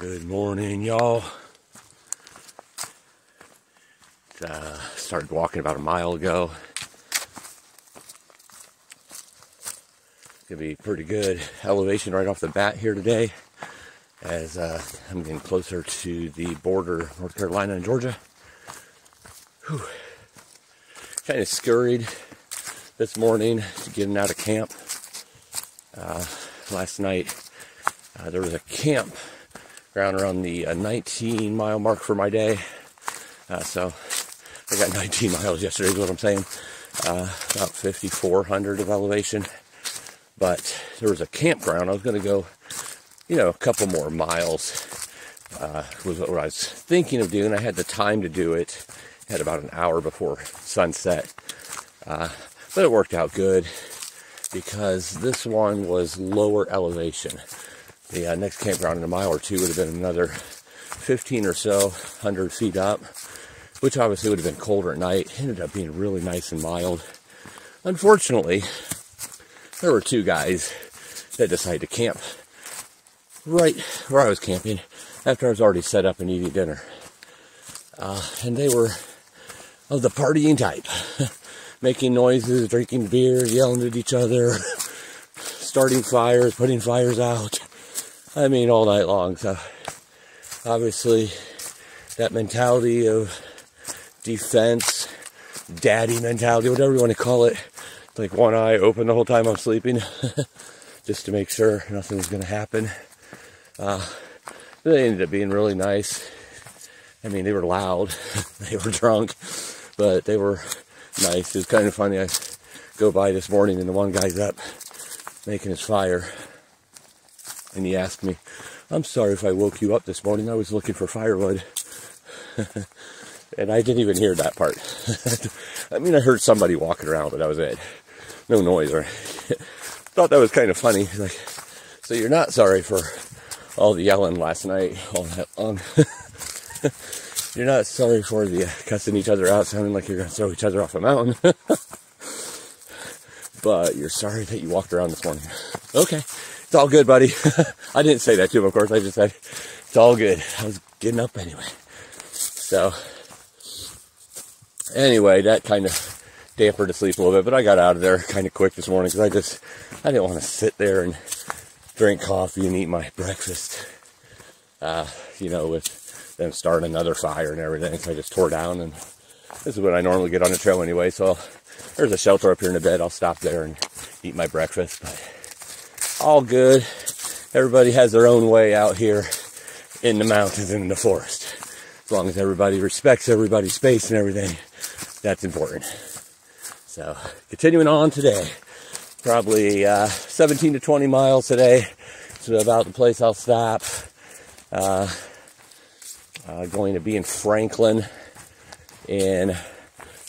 Good morning, y'all. Started walking about a mile ago. It's gonna be pretty good elevation right off the bat here today, as I'm getting closer to the border, North Carolina and Georgia. Whew. Kind of scurried this morning getting out of camp. Last night there was a camp ground around the 19-mile mark for my day. So I got 19 miles yesterday is what I'm saying. About 5,400 of elevation. But there was a campground. I was going to go, a couple more miles. Was what I was thinking of doing. I had the time to do it. I had about an hour before sunset. But it worked out good because this one was lower elevation. The next campground in a mile or two would have been another 15 or so, 100 feet up, which obviously would have been colder at night. It ended up being really nice and mild. Unfortunately, there were two guys that decided to camp right where I was camping after I was already set up and eating dinner. And they were of the partying type, making noises, drinking beer, yelling at each other, starting fires, putting fires out. I mean, all night long. So obviously that mentality of defense, daddy mentality, whatever you want to call it, like one eye open the whole time I'm sleeping, just to make sure nothing was going to happen. They ended up being really nice. I mean, they were loud, they were drunk, but they were nice. It was kind of funny. I go by this morning and the one guy's up making his fire. And he asked me, "I'm sorry if I woke you up this morning. I was looking for firewood." And I didn't even hear that part. I mean, I heard somebody walking around, but that was it. No noise. Or thought that was kind of funny. Like, so you're not sorry for all the yelling last night, all that long. You're not sorry for the cussing each other out, sounding like you're going to throw each other off a mountain. But you're sorry that you walked around this morning. Okay. It's all good, buddy. I didn't say that to him, of course. I just said, it's all good. I was getting up anyway. So, anyway, that kind of dampened the sleep a little bit. But I got out of there kind of quick this morning because I didn't want to sit there and drink coffee and eat my breakfast. With them starting another fire and everything. So I just tore down. And this is what I normally get on the trail anyway. So, there's a shelter up here in the bed. I'll stop there and eat my breakfast. But all good. Everybody has their own way out here in the mountains and in the forest. As long as everybody respects everybody's space and everything, that's important. So, continuing on today. Probably 17 to 20 miles today. It's about the place I'll stop. Going to be in Franklin in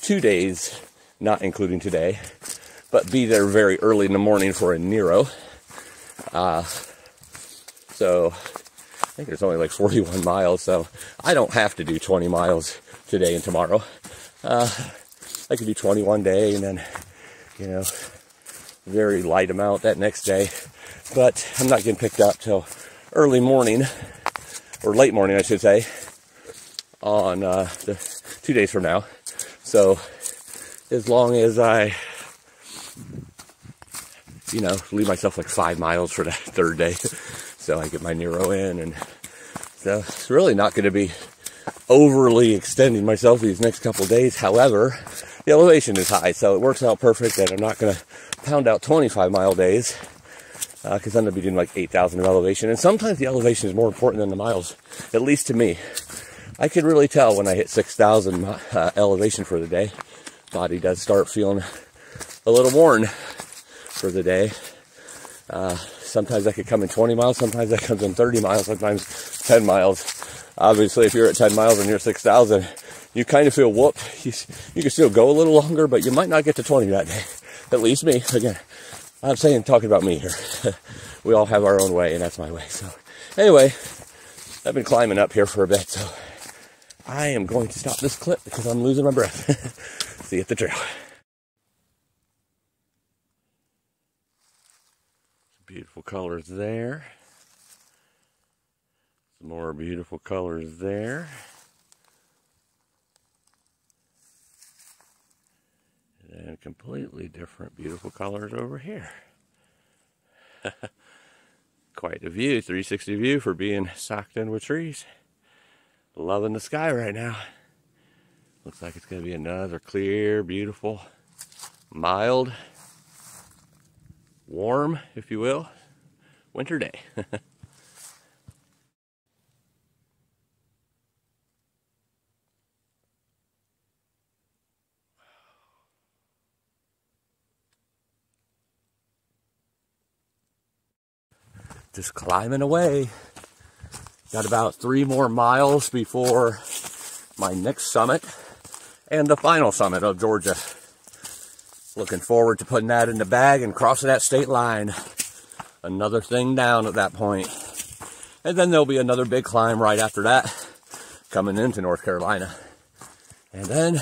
2 days, not including today. But be there very early in the morning for a Nero. So I think it's only like 41 miles, so I don't have to do 20 miles today and tomorrow. I could do 21 day and then, very light amount that next day. But I'm not getting picked up till early morning, or late morning, I should say, on the 2 days from now. So as long as I leave myself like 5 miles for that third day. So I get my Nero in. And so it's really not going to be overly extending myself these next couple days. However, the elevation is high. So it works out perfect that I'm not going to pound out 25-mile days. Because I'm going to be doing like 8,000 of elevation. And sometimes the elevation is more important than the miles. At least to me. I can really tell when I hit 6,000 elevation for the day. Body does start feeling a little worn for the day. Sometimes that could come in 20 miles, sometimes that comes in 30 miles, sometimes 10 miles. Obviously, if you're at 10 miles and you're 6,000, you kind of feel whooped. You can still go a little longer, but you might not get to 20 that day. At least me. Again, I'm talking about me here. We all have our own way, and that's my way. So, anyway, I've been climbing up here for a bit, so I am going to stop this clip because I'm losing my breath. See you at the trail. Beautiful colors there. Some more beautiful colors there. And completely different beautiful colors over here. Quite a view, 360 view for being socked in with trees. Loving the sky right now. Looks like it's going to be another clear, beautiful, mild, warm, if you will, winter day. Just climbing away. Got about 3 more miles before my next summit and the final summit of Georgia. Looking forward to putting that in the bag and crossing that state line. Another thing down at that point. And then there'll be another big climb right after that, coming into North Carolina. And then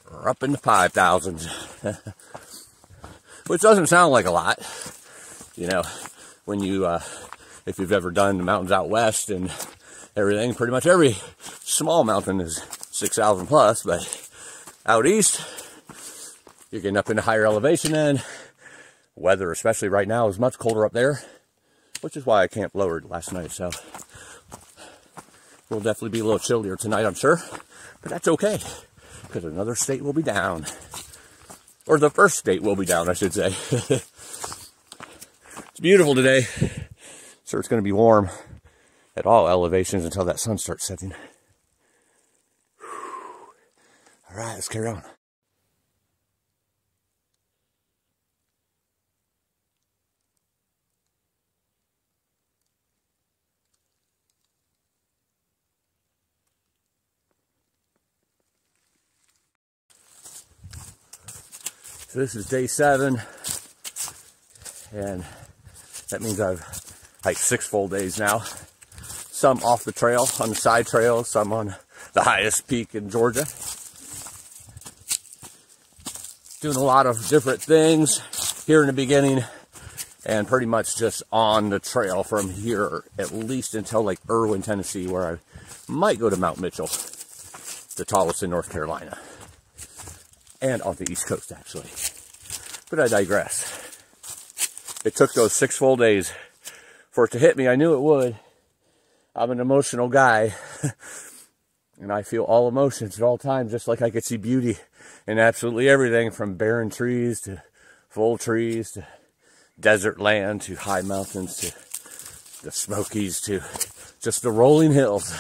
we're up in the 5,000s. Which doesn't sound like a lot. You know, when you, if you've ever done the mountains out west and everything, pretty much every small mountain is 6,000 plus, but out east, you're getting up into higher elevation, and weather, especially right now, is much colder up there, which is why I camped lower last night. So we'll definitely be a little chillier tonight, I'm sure, but that's okay, because another state will be down, or the first state will be down, I should say. It's beautiful today. Sure, it's going to be warm at all elevations until that sun starts setting. All right, let's carry on. So this is day 7, and that means I've hiked 6 full days now. Some off the trail, on the side trail, some on the highest peak in Georgia. Doing a lot of different things here in the beginning, and pretty much just on the trail from here, at least until like Irwin, Tennessee, where I might go to Mount Mitchell, the tallest in North Carolina. And on the East Coast, actually. But I digress. It took those 6 full days for it to hit me. I knew it would. I'm an emotional guy. And I feel all emotions at all times, just like I could see beauty in absolutely everything, from barren trees to full trees to desert land to high mountains to the Smokies to just the rolling hills.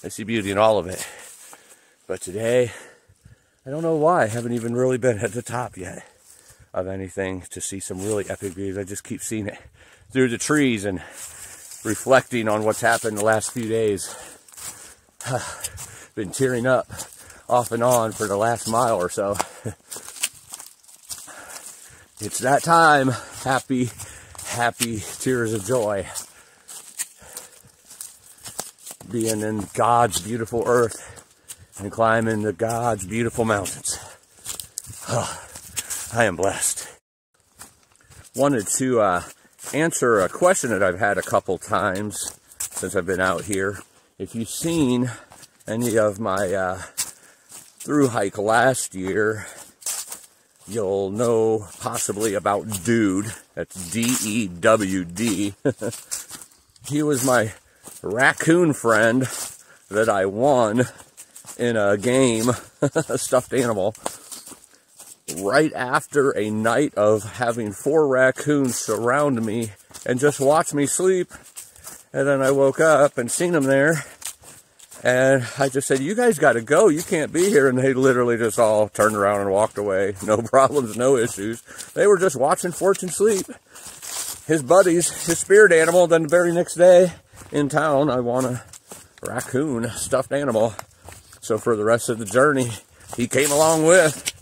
I see beauty in all of it. But today, I don't know why, I haven't even really been at the top yet of anything to see some really epic views. I just keep seeing it through the trees and reflecting on what's happened the last few days. Been tearing up off and on for the last mile or so. It's that time. Happy, happy tears of joy. Being in God's beautiful earth and climbing the God's beautiful mountains. Oh, I am blessed. Wanted to answer a question that I've had a couple times since I've been out here. If you've seen any of my thru-hike last year, you'll know possibly about Dude. That's D-E-W-D. He was my raccoon friend that I won in a game, a stuffed animal, right after a night of having 4 raccoons surround me and just watch me sleep. And then I woke up and seen them there, and I just said, "You guys got to go, you can't be here." And they literally just all turned around and walked away. No problems, no issues. They were just watching Fortune sleep. His buddies, his spirit animal. Then the very next day in town, I won a raccoon stuffed animal. So for the rest of the journey, he came along with.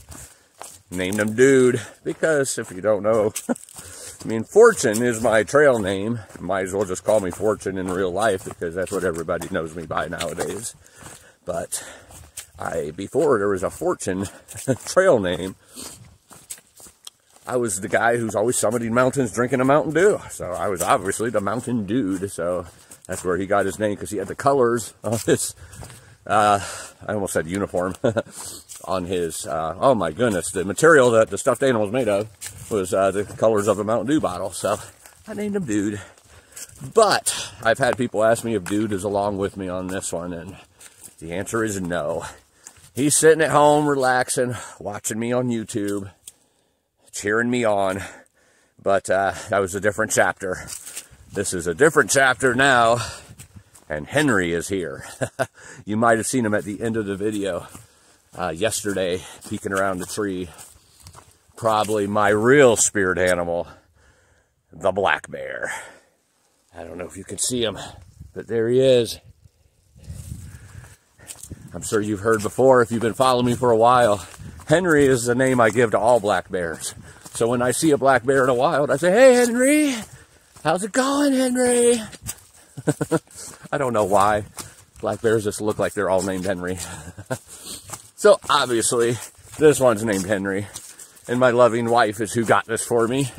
Named him Dude, because if you don't know, I mean, Fortune is my trail name. Might as well just call me Fortune in real life, because that's what everybody knows me by nowadays. But before there was a Fortune trail name, I was the guy who's always summiting mountains drinking a Mountain Dew. So I was obviously the Mountain Dude. So that's where he got his name, because he had the colors on his, I almost said uniform, on his, oh my goodness, the material that the stuffed animal was made of was the colors of a Mountain Dew bottle. So I named him Dude. But I've had people ask me if Dude is along with me on this one, and the answer is no. He's sitting at home relaxing, watching me on YouTube, cheering me on. But that was a different chapter. This is a different chapter now, and Henry is here. You might have seen him at the end of the video yesterday, peeking around the tree. Probably my real spirit animal, the black bear. I don't know if you can see him, but there he is. I'm sure you've heard before, if you've been following me for a while, Henry is the name I give to all black bears. So when I see a black bear in the wild, I say, "Hey, Henry, how's it going, Henry?" I don't know why. Black bears just look like they're all named Henry. So obviously, this one's named Henry, and my loving wife is who got this for me.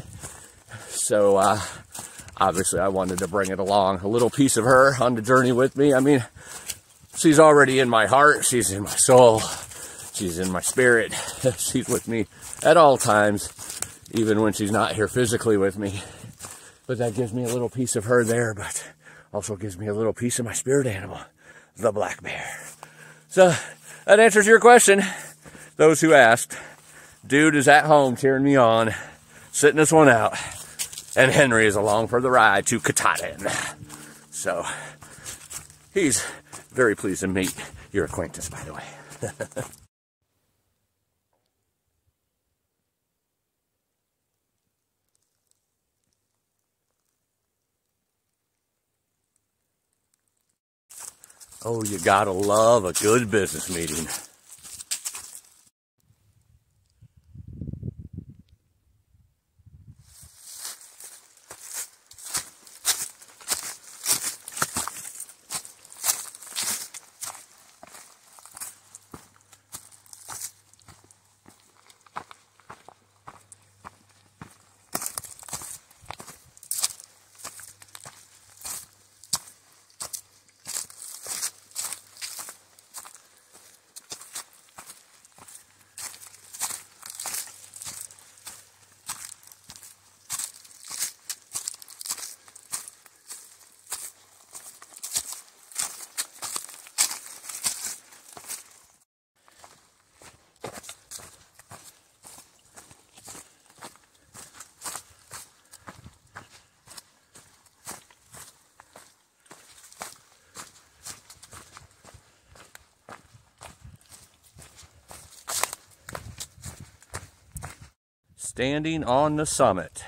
So obviously, I wanted to bring it along, a little piece of her on the journey with me. I mean, she's already in my heart. She's in my soul. She's in my spirit. She's with me at all times, even when she's not here physically with me. But that gives me a little piece of her there, but also gives me a little piece of my spirit animal, the black bear. So that answers your question. Those who asked, Dude is at home cheering me on, sitting this one out. And Henry is along for the ride to Katahdin. So, he's very pleased to meet your acquaintance, by the way. Oh, you gotta love a good business meeting. Standing on the summit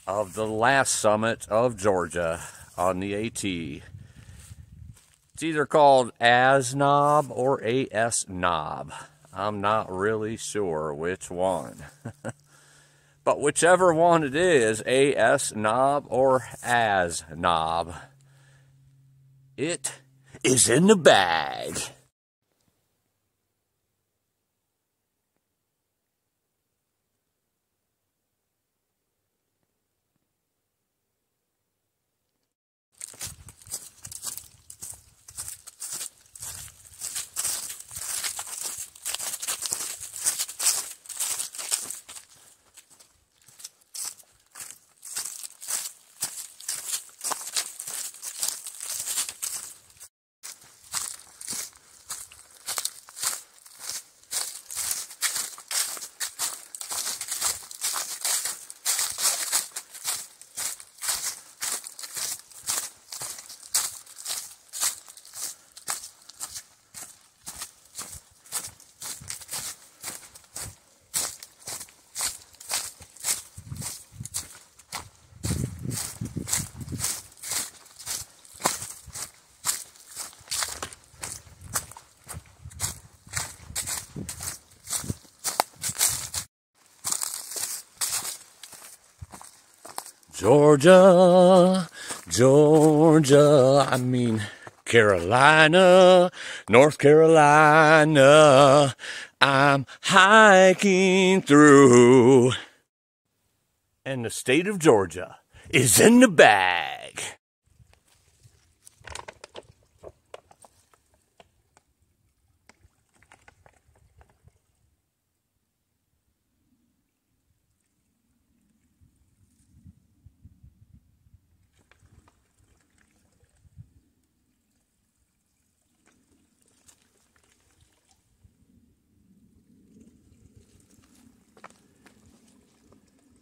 of the last summit of Georgia on the AT. It's either called AS-Knob or AS-Knob. I'm not really sure which one. But whichever one it is, AS-Knob or AS-Knob, it is in the bag. Georgia, Georgia, I mean Carolina, North Carolina, I'm hiking through and the state of Georgia is in the bag.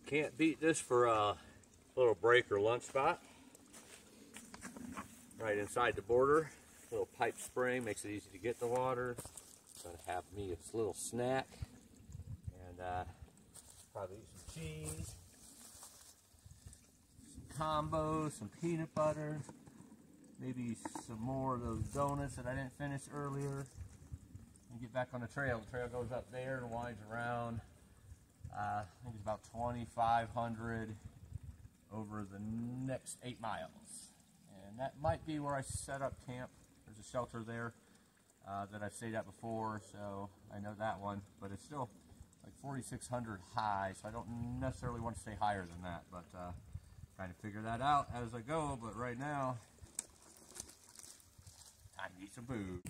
Can't beat this for a little break or lunch spot. Right inside the border, little pipe spring makes it easy to get the water. Gonna have me a little snack and probably eat some cheese, some combos, some peanut butter, maybe some more of those donuts that I didn't finish earlier, and get back on the trail. The trail goes up there and winds around. I think it's about 2,500 over the next 8 miles. And that might be where I set up camp. There's a shelter there that I've stayed at before, so I know that one. But it's still like 4,600 high, so I don't necessarily want to stay higher than that. But trying to figure that out as I go. But right now, time to eat some food.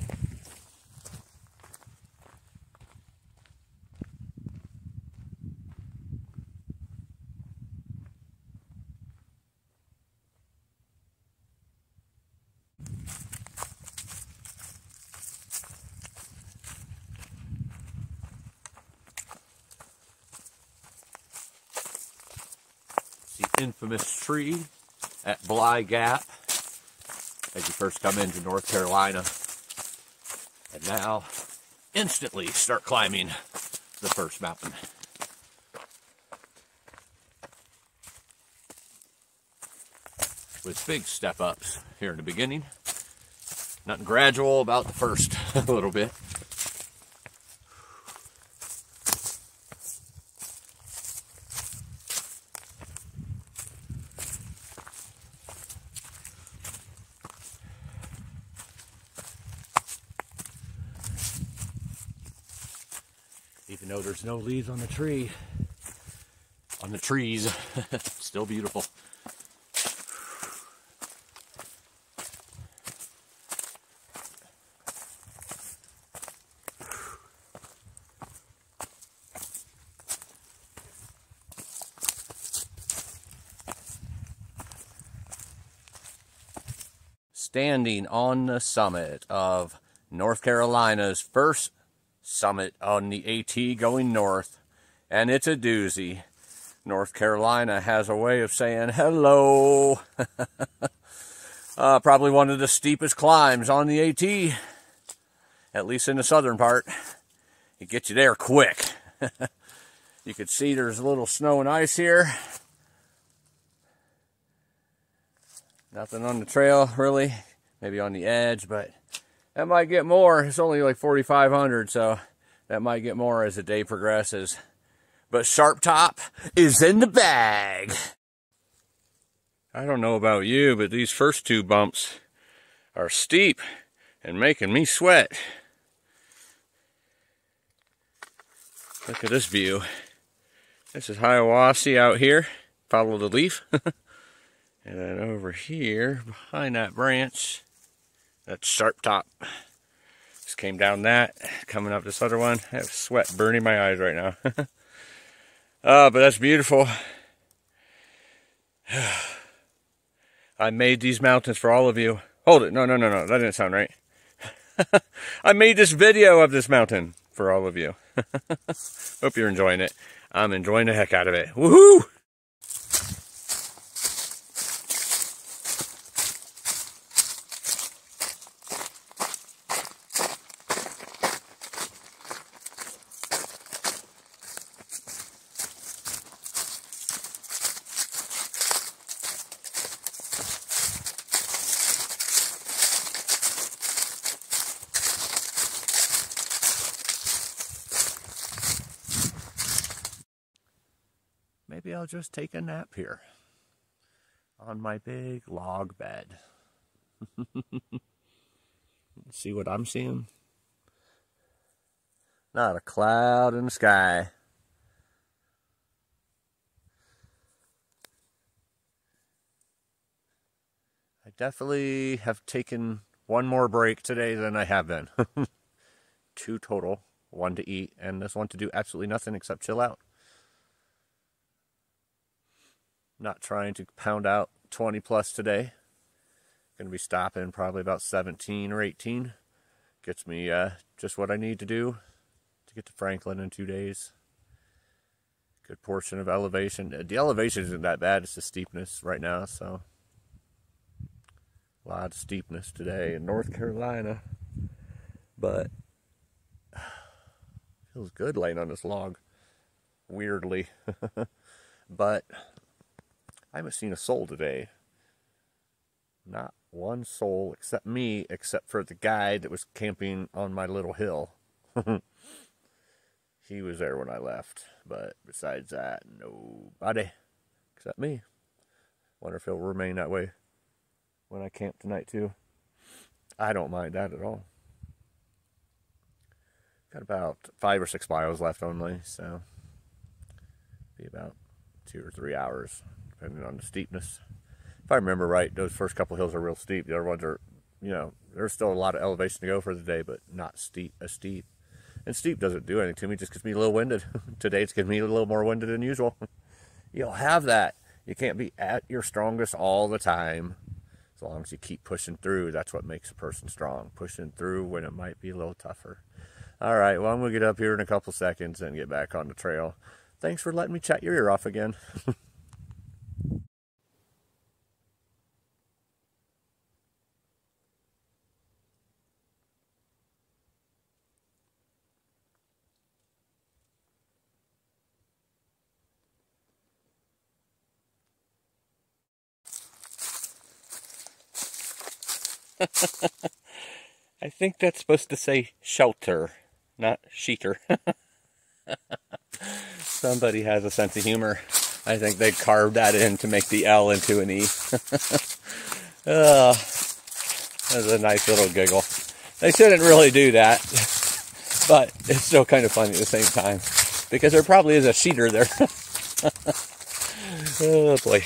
The infamous tree at Bly Gap as you first come into North Carolina, and now instantly start climbing the first mountain. With big step ups here in the beginning. Nothing gradual about the first little bit. Even though there's no leaves on the tree, on the trees, still beautiful. Standing on the summit of North Carolina's first summit on the AT going north, and it's a doozy. North Carolina has a way of saying hello. Probably one of the steepest climbs on the AT, at least in the southern part. It gets you there quick. You can see there's a little snow and ice here. Nothing on the trail really, maybe on the edge, but that might get more. It's only like 4,500, so that might get more as the day progresses. But Sharp Top is in the bag. I don't know about you, but these first 2 bumps are steep and making me sweat. Look at this view. This is Hiawassee out here. Follow the leaf. And then over here, behind that branch, that's Sharp Top. Just came down that, coming up this other one. I have sweat burning my eyes right now. But that's beautiful. I made these mountains for all of you. Hold it, no, that didn't sound right. I made this video of this mountain for all of you. Hope you're enjoying it. I'm enjoying the heck out of it. Woohoo! Maybe I'll just take a nap here on my big log bed. See what I'm seeing? Not a cloud in the sky. definitely have taken one more break today than I have been. 2 total. 1 to eat, and this one to do absolutely nothing except chill out. Not trying to pound out 20 plus today. Going to be stopping probably about 17 or 18. Gets me just what I need to do to get to Franklin in 2 days. Good portion of elevation. The elevation isn't that bad. It's the steepness right now, so a lot of steepness today in North Carolina. But feels good laying on this log, weirdly. But I haven't seen a soul today. Not one soul except me, except for the guy that was camping on my little hill. He was there when I left, but besides that, nobody except me. Wonder if he'll remain that way when I camp tonight too. I don't mind that at all. Got about 5 or 6 miles left only, so be about 2 or 3 hours, depending on the steepness. If I remember right, those first couple hills are real steep. The other ones are, there's still a lot of elevation to go for the day, but not steep. And steep doesn't do anything to me, just gets me a little winded. Today it's getting me a little more winded than usual. You'll have that. You can't be at your strongest all the time. As long as you keep pushing through, that's what makes a person strong. Pushing through when it might be a little tougher. All right, well, I'm going to get up here in a couple seconds and get back on the trail. Thanks for letting me chat your ear off again. I think that's supposed to say shelter, not sheeter. Somebody has a sense of humor. I think they carved that in to make the L into an E. That's a nice little giggle. They shouldn't really do that, but it's still kind of funny at the same time, because there probably is a sheeter there. Oh boy.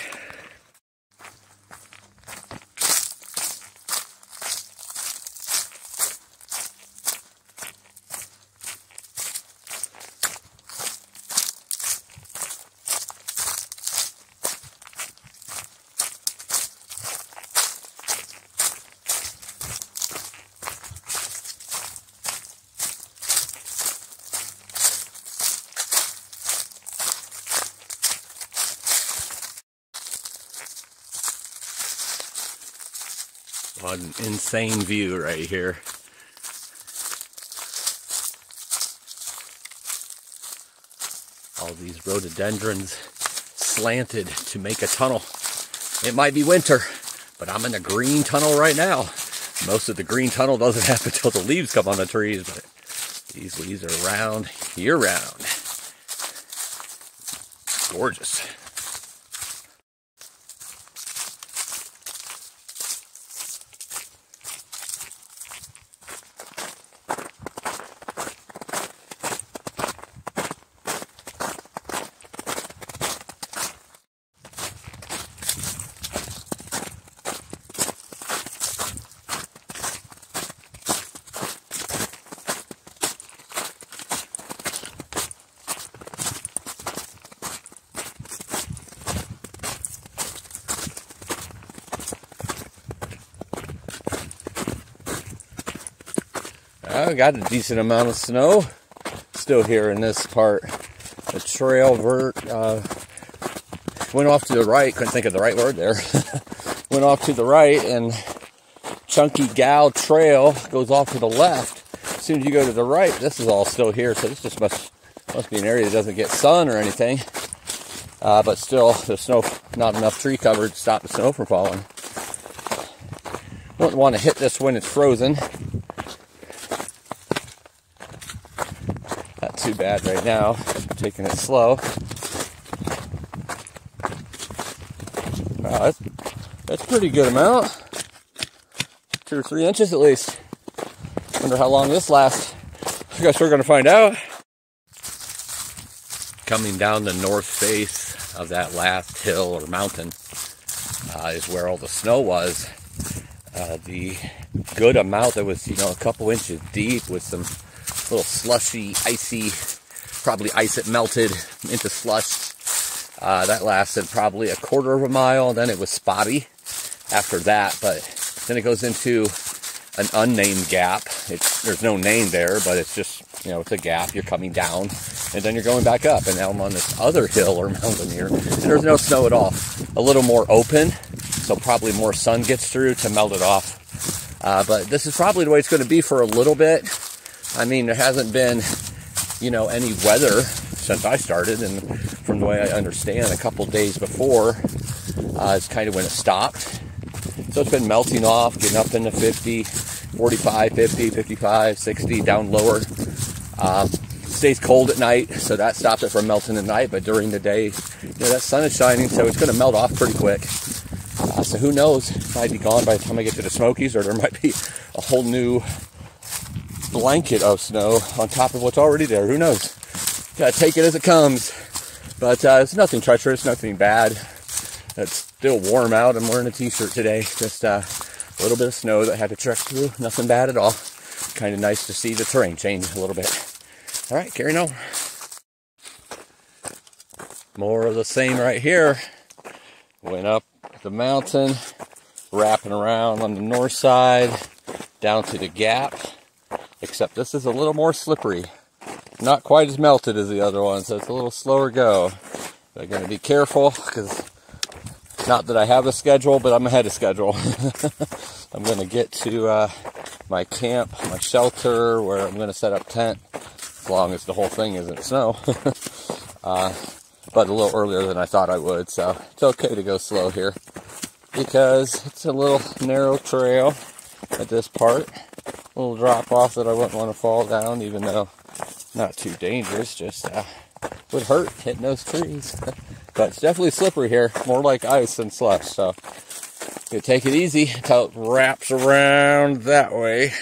What an insane view right here. All these rhododendrons slanted to make a tunnel. It might be winter, but I'm in a green tunnel right now. Most of the green tunnel doesn't happen until the leaves come on the trees, but these leaves are around year-round. Gorgeous. I got a decent amount of snow still here in this part. The trail went off to the right. Couldn't think of the right word there. Went off to the right, and Chunky Gal Trail goes off to the left. As soon as you go to the right, this is all still here. So this just must be an area that doesn't get sun or anything. But still, the snow, not enough tree cover to stop the snow from falling. Wouldn't want to hit this when it's frozen. Not too bad right now. I'm taking it slow. Wow, that's a pretty good amount. 2 or 3 inches at least. Wonder how long this lasts. I guess we're going to find out. Coming down the north face of that last hill or mountain is where all the snow was. the good amount that was, a couple inches deep with some little slushy, icy, probably ice that melted into slush. That lasted probably a quarter of a mile, and then it was spotty after that. But then it goes into an unnamed gap. There's no name there, but it's just, it's a gap. You're coming down, and then you're going back up. And now I'm on this other hill or mountain here, and there's no snow at all. A little more open, so probably more sun gets through to melt it off. But this is probably the way it's going to be for a little bit. I mean, there hasn't been, any weather since I started, and from the way I understand, a couple days before is kind of when it stopped. So it's been melting off, getting up into 50, 45, 50, 55, 60, down lower. Stays cold at night, so that stops it from melting at night, but during the day, that sun is shining, so it's going to melt off pretty quick. So who knows, it might be gone by the time I get to the Smokies, or there might be a whole new blanket of snow on top of what's already there. Who knows? Gotta take it as it comes. But it's nothing treacherous, nothing bad. It's still warm out. I'm wearing a t-shirt today. Just a little bit of snow that I had to trek through. Nothing bad at all. Kind of nice to see the terrain change a little bit. All right, carrying on. More of the same right here. Went up the mountain, wrapping around on the north side, down to the gap. Except this is a little more slippery. Not quite as melted as the other one, so it's a little slower go. But I'm going to be careful, because not that I have a schedule, but I'm ahead of schedule. I'm going to get to my camp, my shelter, where I'm going to set up tent, as long as the whole thing isn't snow. But a little earlier than I thought I would, so it's okay to go slow here, because it's a little narrow trail at this part. A little drop off that I wouldn't want to fall down, even though not too dangerous, just would hurt hitting those trees. But it's definitely slippery here, more like ice than slush, so you take it easy until it wraps around that way,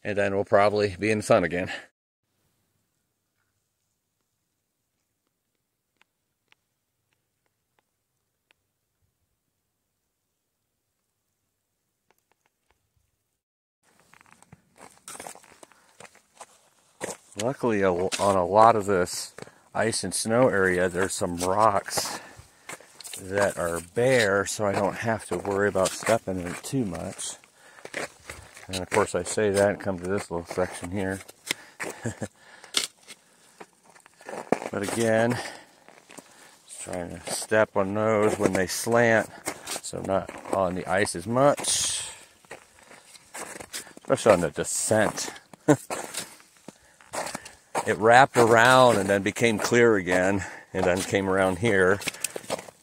and then we'll probably be in the sun again. Luckily, on a lot of this ice and snow area, there's some rocks that are bare, so I don't have to worry about stepping in it too much. And of course, I say that and come to this little section here. But again, just trying to step on those when they slant, so I'm not on the ice as much, especially on the descent. It wrapped around and then became clear again, and then came around here,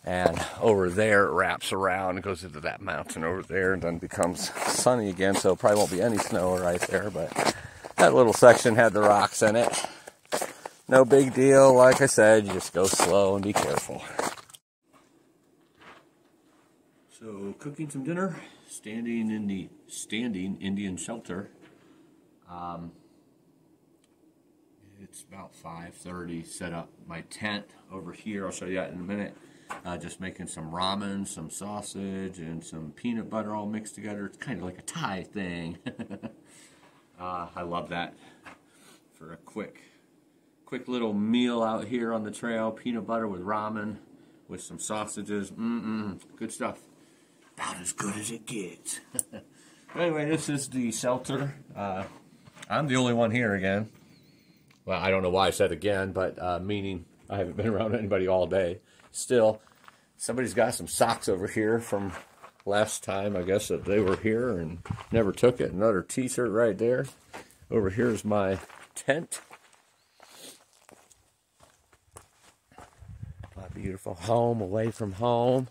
and over there it wraps around and goes into that mountain over there, and then becomes sunny again, so it probably won't be any snow right there, but that little section had the rocks in it. No big deal. Like I said, you just go slow and be careful. So, cooking some dinner, standing in the Indian shelter. It's about 5:30, set up my tent over here. I'll show you that in a minute. Just making some ramen, some sausage, and some peanut butter all mixed together. It's kind of like a Thai thing. I love that for a quick little meal out here on the trail. Peanut butter with ramen with some sausages. Good stuff. About as good as it gets. Anyway, this is the shelter. I'm the only one here again. Well, I don't know why I said again, but meaning I haven't been around anybody all day. Still, somebody's got some socks over here from last time, I guess, that they were here and never took it. Another t-shirt right there. Over here is my tent. My beautiful home away from home.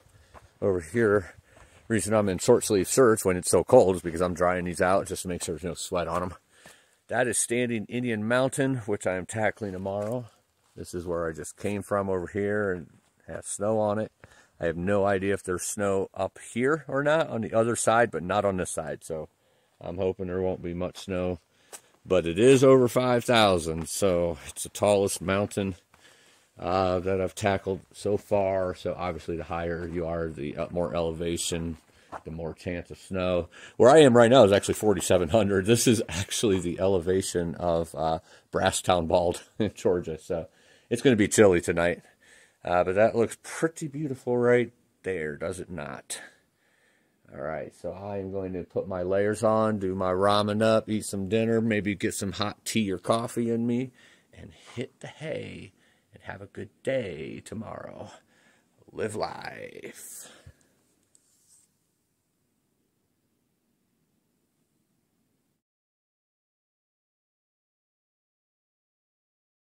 Over here, reason I'm in short sleeve shirts when it's so cold is because I'm drying these out just to make sure there's no sweat on them. That is standing Indian Mountain, which I am tackling tomorrow. This is where I just came from over here and has snow on it. I have no idea if there's snow up here or not on the other side, but not on this side. So I'm hoping there won't be much snow. But it is over 5,000, so it's the tallest mountain that I've tackled so far. So obviously the higher you are, the more elevation the more chance of snow. Where I am right now is actually 4,700. This is actually the elevation of Brasstown Bald in Georgia. So it's going to be chilly tonight. But that looks pretty beautiful right there, does it not? All right, so I am going to put my layers on, do my ramen up, eat some dinner, maybe get some hot tea or coffee in me, and hit the hay and have a good day tomorrow. Live life.